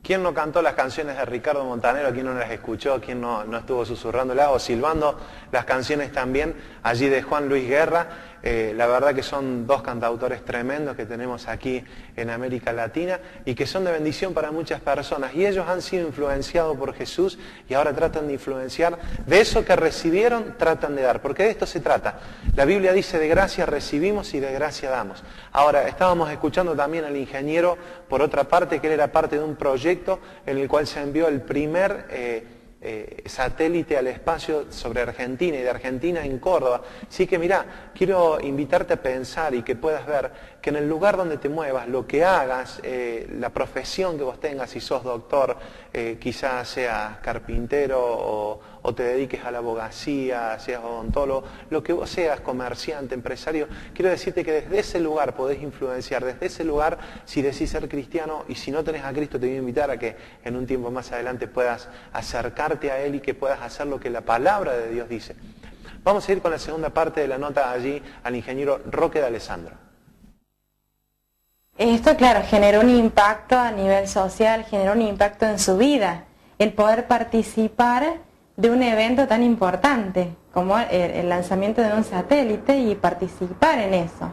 ¿Quién no cantó las canciones de Ricardo Montanero? ¿Quién no las escuchó? ¿Quién no estuvo susurrándolas o silbando las canciones también allí de Juan Luis Guerra? La verdad que son dos cantautores tremendos que tenemos aquí en América Latina y que son de bendición para muchas personas. Y ellos han sido influenciados por Jesús y ahora tratan de influenciar. De eso que recibieron, tratan de dar. Porque de esto se trata. La Biblia dice, de gracia recibimos y de gracia damos. Ahora, estábamos escuchando también al ingeniero, por otra parte, que él era parte de un proyecto en el cual se envió el primer satélite al espacio sobre Argentina y de Argentina en Córdoba. Así que mirá, quiero invitarte a pensar y que puedas ver que en el lugar donde te muevas, lo que hagas, la profesión que vos tengas, si sos doctor, quizás seas carpintero o te dediques a la abogacía, seas odontólogo, lo que vos seas, comerciante, empresario, quiero decirte que desde ese lugar podés influenciar, desde ese lugar, si decís ser cristiano y si no tenés a Cristo, te voy a invitar a que en un tiempo más adelante puedas acercarte a Él y que puedas hacer lo que la palabra de Dios dice. Vamos a ir con la segunda parte de la nota allí al ingeniero Roque de Alessandro. Esto, claro, generó un impacto a nivel social, generó un impacto en su vida, el poder participar de un evento tan importante como el lanzamiento de un satélite y participar en eso.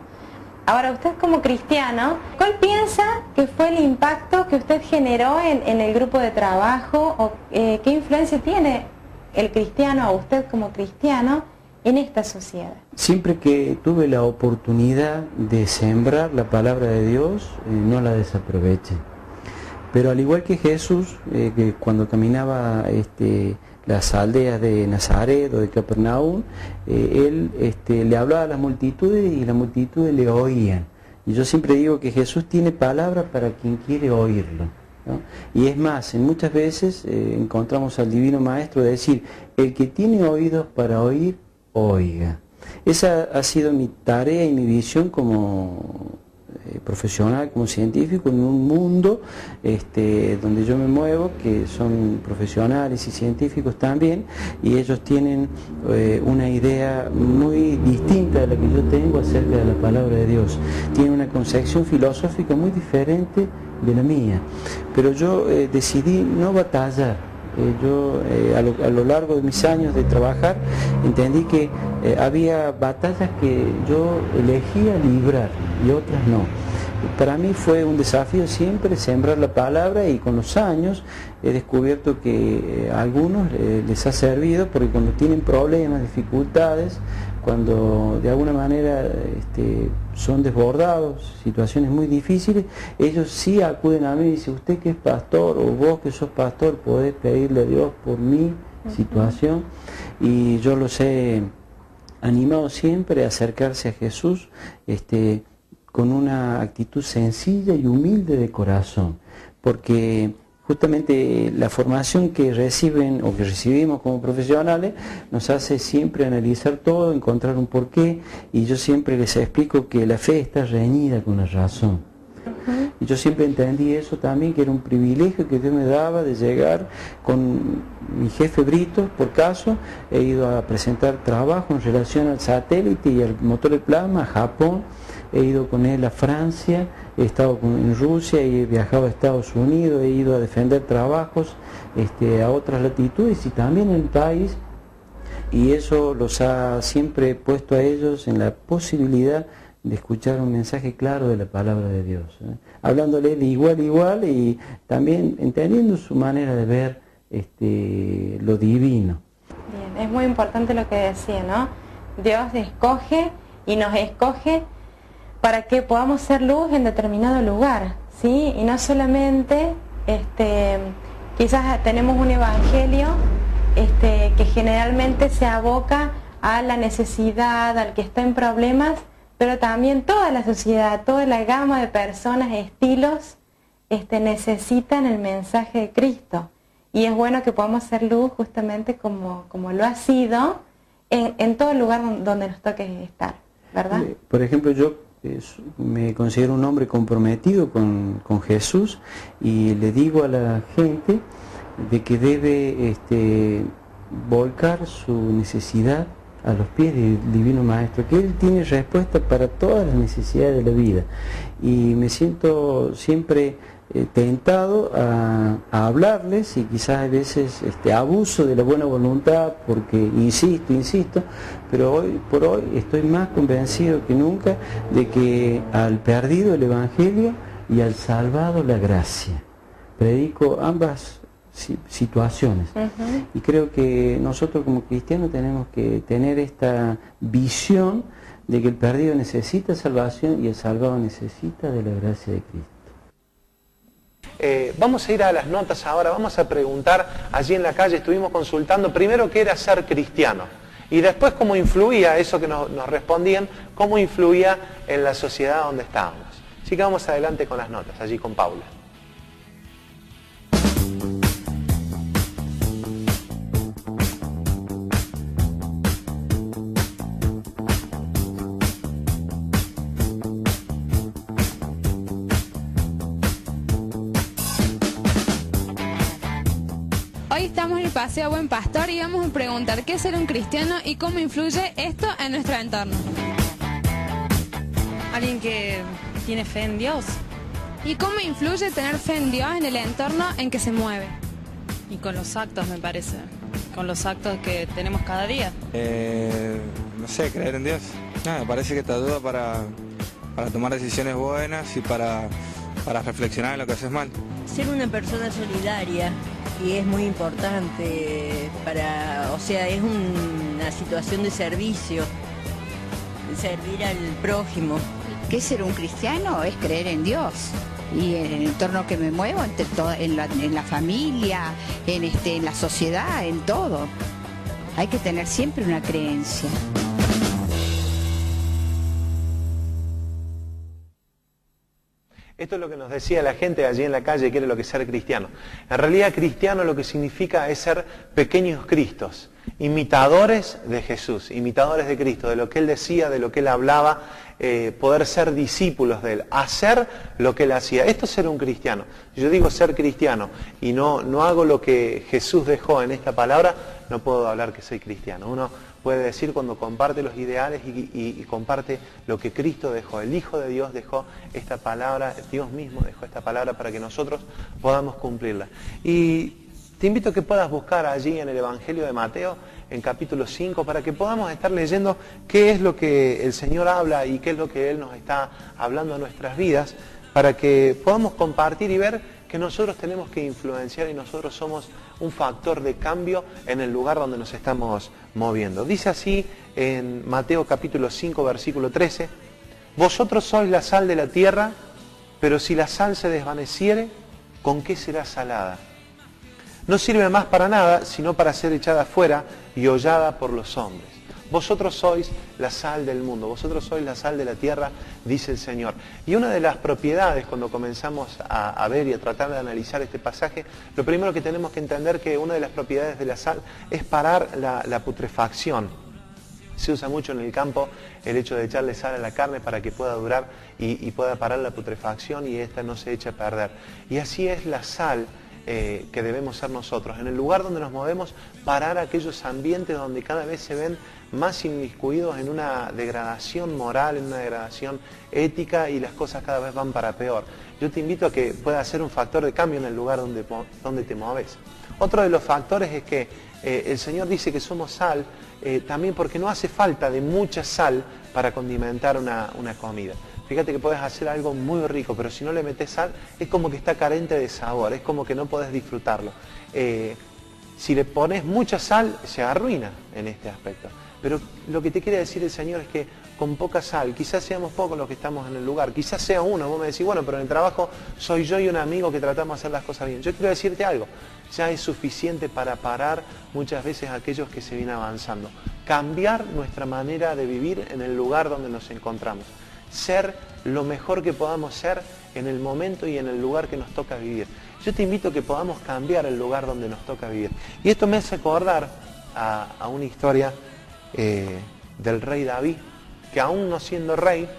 Ahora, usted como cristiano, ¿cuál piensa que fue el impacto que usted generó en el grupo de trabajo? ¿O qué influencia tiene el cristiano o usted como cristiano en esta sociedad? Siempre que tuve la oportunidad de sembrar la palabra de Dios, no la desaproveché. Pero al igual que Jesús, que cuando caminaba las aldeas de Nazaret o de Capernaum, él le hablaba a las multitudes y las multitudes le oían. Y yo siempre digo que Jesús tiene palabra para quien quiere oírlo, ¿no? Y es más, en muchas veces encontramos al Divino Maestro decir, el que tiene oídos para oír, oiga. Esa ha sido mi tarea y mi visión como profesional, como científico, en un mundo donde yo me muevo, que son profesionales y científicos también, y ellos tienen una idea muy distinta de la que yo tengo acerca de la palabra de Dios. Tienen una concepción filosófica muy diferente de la mía, pero yo decidí no batallar. A lo largo de mis años de trabajar entendí que había batallas que yo elegía librar y otras no. Para mí fue un desafío siempre sembrar la palabra y con los años he descubierto que a algunos les ha servido porque cuando tienen problemas, dificultades, cuando de alguna manera son desbordados, situaciones muy difíciles, ellos sí acuden a mí y dicen, usted que es pastor o vos que sos pastor podés pedirle a Dios por mi situación, y yo los he animado siempre a acercarse a Jesús con una actitud sencilla y humilde de corazón, porque justamente la formación que reciben o que recibimos como profesionales nos hace siempre analizar todo, encontrar un porqué, y yo siempre les explico que la fe está reñida con la razón. Y yo siempre entendí eso también, que era un privilegio que Dios me daba de llegar con mi jefe Brito, por caso, he ido a presentar trabajo en relación al satélite y al motor de plasma a Japón, he ido con él a Francia, he estado en Rusia y he viajado a Estados Unidos, he ido a defender trabajos a otras latitudes y también en el país, y eso los ha siempre puesto a ellos en la posibilidad de escuchar un mensaje claro de la palabra de Dios, hablándole de igual a igual y también entendiendo su manera de ver lo divino. Bien, es muy importante lo que decía, ¿no? Dios escoge y nos escoge para que podamos ser luz en determinado lugar, ¿sí? Y no solamente, quizás tenemos un evangelio que generalmente se aboca a la necesidad, al que está en problemas, pero también toda la sociedad, toda la gama de personas, estilos, necesitan el mensaje de Cristo. Y es bueno que podamos ser luz justamente como lo ha sido en todo el lugar donde nos toque estar, ¿verdad? Por ejemplo, yo me considero un hombre comprometido con Jesús y le digo a la gente de que debe volcar su necesidad a los pies del Divino Maestro, que Él tiene respuesta para todas las necesidades de la vida. Y me siento siempre tentado a hablarles, y quizás a veces abuso de la buena voluntad porque insisto, pero hoy por hoy estoy más convencido que nunca de que al perdido el Evangelio y al salvado la gracia. Predico ambas situaciones. Y creo que nosotros como cristianos tenemos que tener esta visión de que el perdido necesita salvación y el salvado necesita de la gracia de Cristo. Vamos a ir a las notas ahora, vamos a preguntar allí en la calle, estuvimos consultando primero qué era ser cristiano y después cómo influía eso que nos respondían, cómo influía en la sociedad donde estábamos. Así que vamos adelante con las notas, allí con Paula. Hoy estamos en el Paseo Buen Pastor y vamos a preguntar qué es ser un cristiano y cómo influye esto en nuestro entorno. Alguien que tiene fe en Dios. ¿Y cómo influye tener fe en Dios en el entorno en que se mueve? Y con los actos, me parece. Con los actos que tenemos cada día. No sé, creer en Dios. Me parece que te ayuda para tomar decisiones buenas y para reflexionar en lo que haces mal. Ser una persona solidaria, y es muy importante es una situación de servicio, servir al prójimo. ¿Qué es ser un cristiano? Es creer en Dios. Y en el entorno que me muevo, en la familia, en la sociedad, en todo. Hay que tener siempre una creencia. Esto es lo que nos decía la gente allí en la calle, que era lo que es ser cristiano. En realidad, cristiano lo que significa es ser pequeños Cristos, imitadores de Jesús, imitadores de Cristo, de lo que Él decía, de lo que Él hablaba, poder ser discípulos de Él, hacer lo que Él hacía. Esto es ser un cristiano. Yo digo ser cristiano y no hago lo que Jesús dejó en esta palabra, no puedo hablar que soy cristiano. Uno puede decir cuando comparte los ideales y comparte lo que Cristo dejó. El Hijo de Dios dejó esta palabra, Dios mismo dejó esta palabra para que nosotros podamos cumplirla. Y te invito a que puedas buscar allí en el Evangelio de Mateo, en capítulo 5, para que podamos estar leyendo qué es lo que el Señor habla y qué es lo que Él nos está hablando a nuestras vidas, para que podamos compartir y ver que nosotros tenemos que influenciar y nosotros somos un factor de cambio en el lugar donde nos estamos moviendo. Dice así en Mateo capítulo 5, versículo 13, vosotros sois la sal de la tierra, pero si la sal se desvaneciere, ¿con qué será salada? No sirve más para nada, sino para ser echada fuera y hollada por los hombres. Vosotros sois la sal del mundo, vosotros sois la sal de la tierra, dice el Señor. Y una de las propiedades, cuando comenzamos a ver y a tratar de analizar este pasaje, lo primero que tenemos que entender que una de las propiedades de la sal es parar la putrefacción. Se usa mucho en el campo el hecho de echarle sal a la carne para que pueda durar y pueda parar la putrefacción y esta no se eche a perder. Y así es la sal que debemos ser nosotros. En el lugar donde nos movemos, parar aquellos ambientes donde cada vez se ven más inmiscuidos en una degradación moral, en una degradación ética y las cosas cada vez van para peor. Yo te invito a que puedas ser un factor de cambio en el lugar donde te mueves. Otro de los factores es que el Señor dice que somos sal también porque no hace falta de mucha sal para condimentar una comida. Fíjate que puedes hacer algo muy rico, pero si no le metes sal, es como que está carente de sabor, es como que no podés disfrutarlo. Si le pones mucha sal, se arruina en este aspecto. Pero lo que te quiere decir el Señor es que con poca sal, quizás seamos pocos los que estamos en el lugar, quizás sea uno, vos me decís, bueno, pero en el trabajo soy yo y un amigo que tratamos de hacer las cosas bien. Yo quiero decirte algo, ya es suficiente para parar muchas veces a aquellos que se vienen avanzando. Cambiar nuestra manera de vivir en el lugar donde nos encontramos. Ser lo mejor que podamos ser en el momento y en el lugar que nos toca vivir. Yo te invito a que podamos cambiar el lugar donde nos toca vivir. Y esto me hace acordar a una historia del rey David, que aún no siendo rey,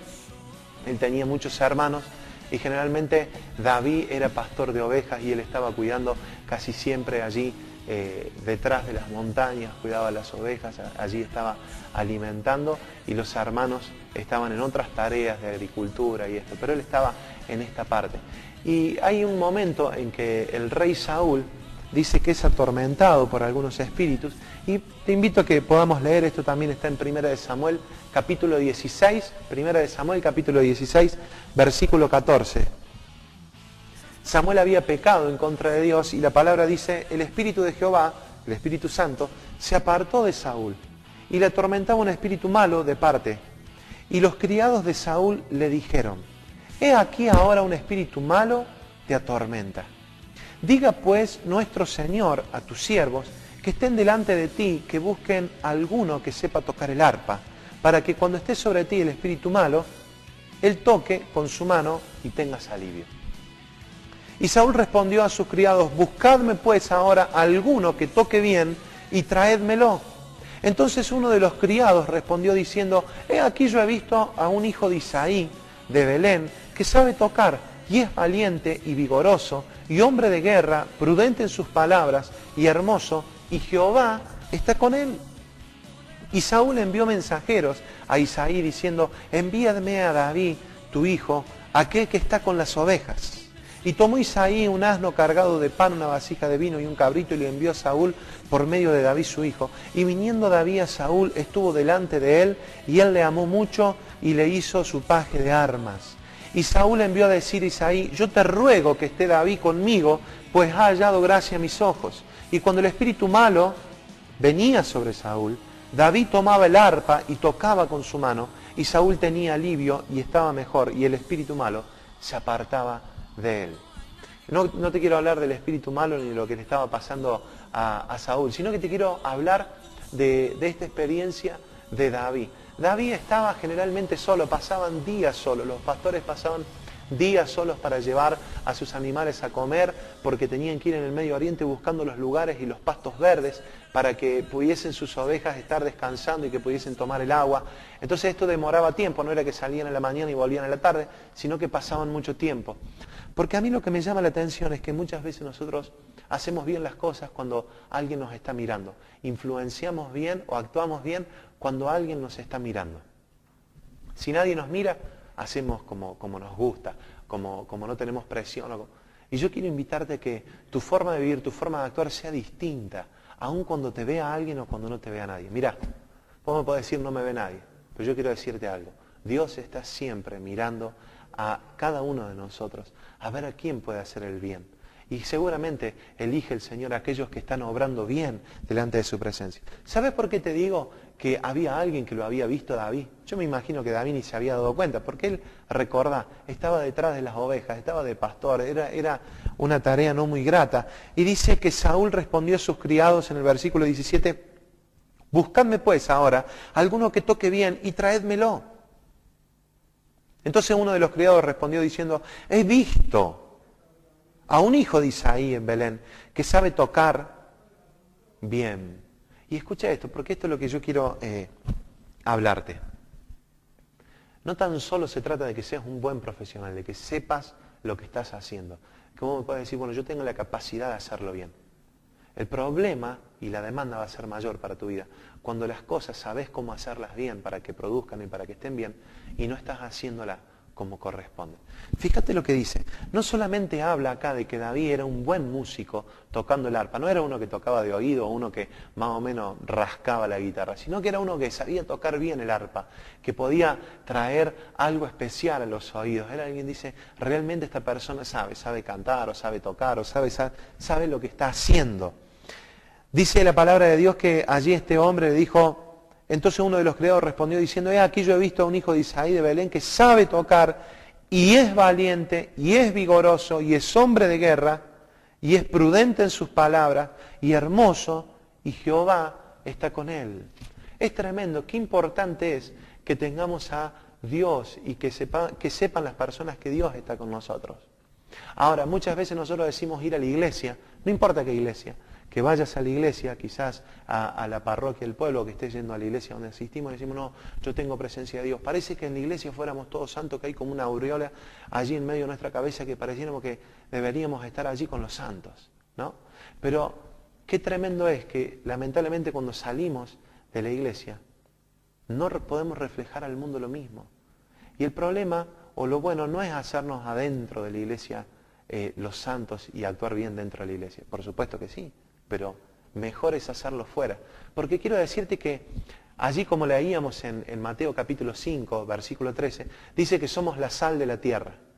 él tenía muchos hermanos y generalmente David era pastor de ovejas y él estaba cuidando casi siempre allí detrás de las montañas, cuidaba las ovejas, allí estaba alimentando, y los hermanos estaban en otras tareas de agricultura y esto, pero él estaba en esta parte. Y hay un momento en que el rey Saúl dice que es atormentado por algunos espíritus, y te invito a que podamos leer, esto también está en 1 de Samuel, capítulo 16, 1 de Samuel, capítulo 16, versículo 14. Samuel había pecado en contra de Dios, y la palabra dice, el Espíritu de Jehová, el Espíritu Santo, se apartó de Saúl, y le atormentaba un espíritu malo de parte. Y los criados de Saúl le dijeron, he aquí ahora un espíritu malo te atormenta. Diga pues nuestro Señor a tus siervos que estén delante de ti, que busquen a alguno que sepa tocar el arpa, para que cuando esté sobre ti el espíritu malo, él toque con su mano y tengas alivio. Y Saúl respondió a sus criados, buscadme pues ahora a alguno que toque bien y traédmelo. Entonces uno de los criados respondió diciendo, he aquí yo he visto a un hijo de Isaí, de Belén, que sabe tocar, y es valiente y vigoroso, y hombre de guerra, prudente en sus palabras, y hermoso, y Jehová está con él. Y Saúl envió mensajeros a Isaí diciendo, envíadme a David, tu hijo, aquel que está con las ovejas. Y tomó Isaí un asno cargado de pan, una vasija de vino y un cabrito, y le envió a Saúl por medio de David su hijo. Y viniendo David a Saúl, estuvo delante de él, y él le amó mucho, y le hizo su paje de armas. Y Saúl envió a decir a Isaí, yo te ruego que esté David conmigo, pues ha hallado gracia a mis ojos. Y cuando el espíritu malo venía sobre Saúl, David tomaba el arpa y tocaba con su mano, y Saúl tenía alivio y estaba mejor, y el espíritu malo se apartaba de él. No te quiero hablar del espíritu malo ni de lo que le estaba pasando a Saúl, sino que te quiero hablar de esta experiencia de David. David estaba generalmente solo, pasaban días solos, los pastores pasaban días solos para llevar a sus animales a comer, porque tenían que ir en el Medio Oriente buscando los lugares y los pastos verdes para que pudiesen sus ovejas estar descansando y que pudiesen tomar el agua. Entonces esto demoraba tiempo, no era que salían en la mañana y volvían en la tarde, sino que pasaban mucho tiempo. Porque a mí lo que me llama la atención es que muchas veces nosotros hacemos bien las cosas cuando alguien nos está mirando. Influenciamos bien o actuamos bien cuando alguien nos está mirando. Si nadie nos mira, hacemos como nos gusta, como no tenemos presión. Y yo quiero invitarte a que tu forma de vivir, tu forma de actuar sea distinta, aun cuando te vea alguien o cuando no te vea nadie. Mirá, vos me podés decir no me ve nadie, pero yo quiero decirte algo. Dios está siempre mirando a cada uno de nosotros, a ver a quién puede hacer el bien. Y seguramente elige el Señor a aquellos que están obrando bien delante de su presencia. ¿Sabes por qué te digo que había alguien que lo había visto a David? Yo me imagino que David ni se había dado cuenta, porque él, recordá, estaba detrás de las ovejas, estaba de pastor, era una tarea no muy grata. Y dice que Saúl respondió a sus criados en el versículo 17, buscadme pues ahora alguno que toque bien y traédmelo. Entonces uno de los criados respondió diciendo, he visto a un hijo de Isaí en Belén que sabe tocar bien. Y escucha esto, porque esto es lo que yo quiero hablarte. No tan solo se trata de que seas un buen profesional, de que sepas lo que estás haciendo. Que vos me puedes decir, bueno, yo tengo la capacidad de hacerlo bien. El problema y la demanda va a ser mayor para tu vida cuando las cosas sabes cómo hacerlas bien para que produzcan y para que estén bien y no estás haciéndola como corresponde. Fíjate lo que dice. No solamente habla acá de que David era un buen músico tocando el arpa, no era uno que tocaba de oído, uno que más o menos rascaba la guitarra, sino que era uno que sabía tocar bien el arpa, que podía traer algo especial a los oídos. Era alguien que dice, realmente esta persona sabe cantar, o sabe tocar, o sabe lo que está haciendo. Dice la palabra de Dios que allí este hombre le dijo, entonces uno de los criados respondió diciendo, aquí yo he visto a un hijo de Isaí de Belén que sabe tocar y es valiente y es vigoroso y es hombre de guerra y es prudente en sus palabras y hermoso y Jehová está con él. Es tremendo, qué importante es que tengamos a Dios y que sepan las personas que Dios está con nosotros. Ahora, muchas veces nosotros decimos ir a la iglesia, no importa qué iglesia, que vayas a la iglesia, quizás a la parroquia del pueblo, que estés yendo a la iglesia donde asistimos, y decimos, no, yo tengo presencia de Dios. Parece que en la iglesia fuéramos todos santos, que hay como una aureola allí en medio de nuestra cabeza, que pareciéramos que deberíamos estar allí con los santos, ¿no? Pero qué tremendo es que lamentablemente cuando salimos de la iglesia no podemos reflejar al mundo lo mismo. Y el problema, o lo bueno, no es hacernos adentro de la iglesia los santos y actuar bien dentro de la iglesia. Por supuesto que sí, pero mejor es hacerlo fuera. Porque quiero decirte que allí, como leíamos en Mateo capítulo 5, versículo 13, dice que somos la sal de la tierra.